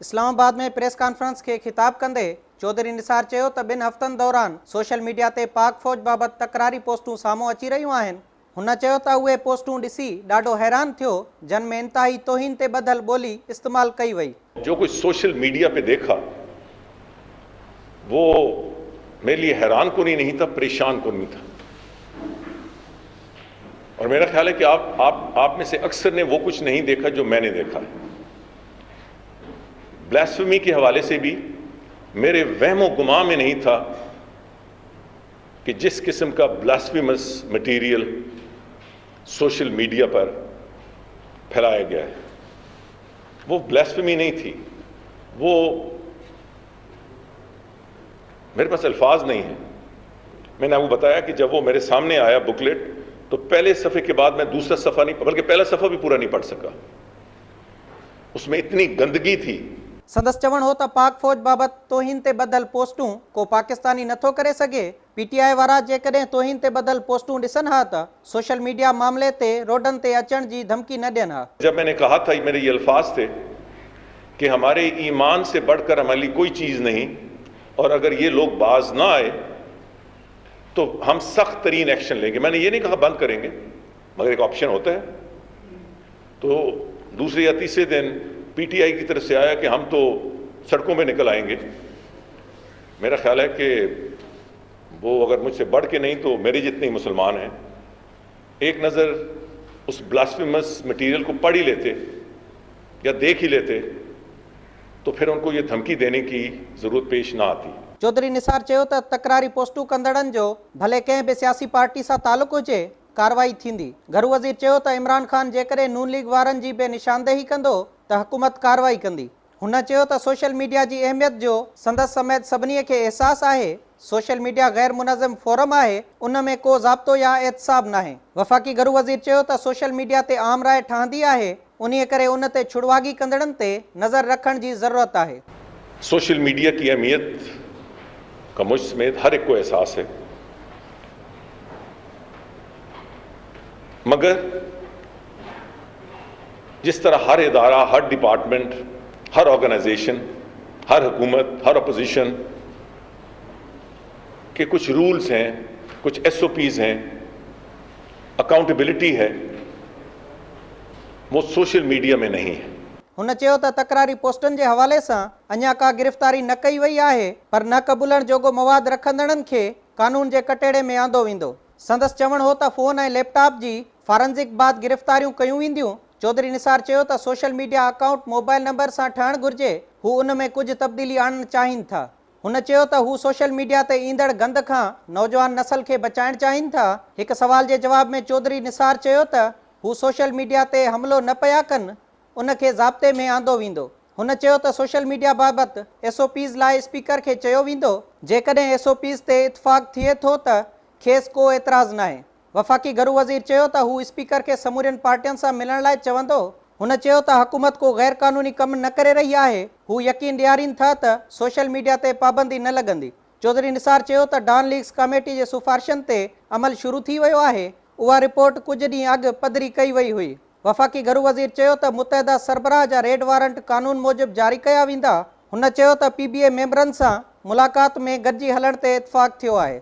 इस्लामाबाद में press conference के खिताब कंदे चौधरी निसार चयो त 2 हफ़्तनि दौरान सोशल मीडिया ते पाक फौज बाबत तकरारी पोस्टूं साम्हूं अची रहियूं आहिनि। हुन चयो त उहे पोस्टूं ॾिसी ॾाढो हैरान थियो, जिन में इंतहाई तौहीन ते ॿधल ॿोली इस्तेमाल कई वई। जो कुछ सोशल मीडिया पे देखा वो मेरे लिए हैरान को नहीं था, परेशान को नहीं था। और मेरा ख्याल है कि आप में से अक्सर ने वो कुछ नहीं देखा जो मैंने देखा है। ब्लास्फेमी के हवाले से भी मेरे वहमो गुमा में नहीं था कि जिस किस्म का ब्लास्फेमस मटेरियल सोशल मीडिया पर फैलाया गया है वो ब्लास्फेमी नहीं थी। वो मेरे पास अल्फाज नहीं है। मैंने आपको बताया कि जब वो मेरे सामने आया बुकलेट तो पहले सफ़े के बाद मैं दूसरा सफ़ा नहीं, बल्कि पहला सफ़ा भी पूरा नहीं पढ़ सका। उसमें इतनी गंदगी थी। संदस चवण हो त पाक फौज बाबत तौहीन ते ॿधल पोस्टूं को पाकिस्तानी नथो करे सघे। पीटीआई वारा जेकॾहिं तौहीन ते ॿधल पोस्टूं ॾिसनि हा त सोशल मीडिया मामले ते रोडनि ते अचण जी धमकी न ॾियनि हा। जब मैंने कहा था, मेरे ये अल्फाज थे कि हमारे ईमान से बढ़कर हमारे लिए कोई चीज़ नहीं, और अगर ये लोग बाज ना आए तो हम सख्त तरीन एक्शन लेंगे। मैंने ये नहीं कहा बंद करेंगे, मगर एक ऑप्शन होता है। तो दूसरे या तीसरे दिन पीटीआई की तरफ से आया कि हम तो सड़कों में निकल आएंगे। मेरा ख्याल है कि वो अगर मुझसे बढ़ के नहीं तो मेरे जितने ही मुसलमान हैं, एक नज़र उस ब्लास्फेमस मटीरियल को पढ़ ही लेते या देख ही लेते तो फिर उनको ये धमकी देने की ज़रूरत पेश ना आती। चौधरी निसार चयो त तकरारी पोस्टूं कंदड़नि जो भले कंहिं बि सियासी पार्टी सां तालुक़ हुजे, कार्रवाई थींदी। घरू वज़ीर चयो त इमरान खान जेकॾहिं नून लीग वारनि जी बि निशानदेही कंदो त हुकूमत कार्रवाई कंदी। हुन चयो त सोशल मीडिया जी अहमियत जो संदसि समेत सभिनी खे एहसास आहे। सोशल मीडिया गैर मुनज़म फोरम आहे, उन में को ज़ाब्तो या एहतसाब नाहे। वफ़ाक़ी घरू वज़ीर चयो त सोशल मीडिया ते आम राय ठहंदी आहे, उन्हीअ करे उन ते छुड़वागी कंदड़नि ते नज़र रखण जी ज़रूरत आहे। सोशल मीडिया की अहमियत का मुझ समेत हर एक को एहसास है, मगर जिस तरह हर इदारा, हर डिपार्टमेंट, हर ऑर्गेनाइजेशन, हर हुकूमत, हर अपोजिशन के कुछ रूल्स हैं, कुछ एसओपीज हैं, अकाउंटेबिलिटी है, वो सोशल मीडिया में नहीं है। हुन चयो त तकरारी पोस्टनि जे हवाले सां अञा का गिरफ़्तारी न कई वई आहे, पर न क़बूलण जोॻो मवाद रखंदड़नि खे कानून जे कटेड़े में आंदो वेंदो। संदसि चवण हो त फ़ोन ऐं लैपटॉप जी फॉरेंसिक बाद गिरफ़्तारियूं कयूं वेंदियूं। चौधरी निसार चयो त social media account mobile number सां ठहणु घुर्जे, हू उन में कुझु तब्दीली आणणु चाहिनि था। हुन चयो त हू सोशल मीडिया ते ईंदड़ गंद खां नौजवान नसल खे बचाइणु चाहिनि था। हिकु सवाल जे जवाब में चौधरी निसार चयो त हू सोशल मीडिया ते हमिलो न पिया कनि, उन खे ज़ाब्ते में आंदो वेंदो। हुन चयो त सोशल मीडिया बाबति एसओपीज़ लाइ स्पीकर खे चयो वेंदो। जेकॾहिं एसओपीज़ ते इतफ़ाक़ थिए थो त खेसि को एतिराज़ नाहे। वफ़ाक़ी घरू वज़ीर चयो त हू स्पीकर खे समूरियुनि पार्टियुनि सां मिलण लाइ चवंदो। हुन चयो त हुकूमत को गैर क़ानूनी कमु न करे रही आहे। हू यकीन ॾियारीनि था त सोशल मीडिया ते पाबंदी न लॻंदी। चौधरी निसार चयो त डॉन लीग्स कमेटी जे सिफ़ारिशनि ते अमल शुरू थी वियो आहे। उहा रिपोर्ट कुझु ॾींहं अॻु पधरी कई वई हुई। वफ़ाक़ी घरू वज़ीर चयो त मुतहदा सरबराह जा रेड वारंट कानून मूजिबि जारी कया वेंदा। हुन चयो त पीबीए मेंबरनि सां मुलाक़ात में गॾिजी हलण ते इतफ़ाक़ थियो आहे।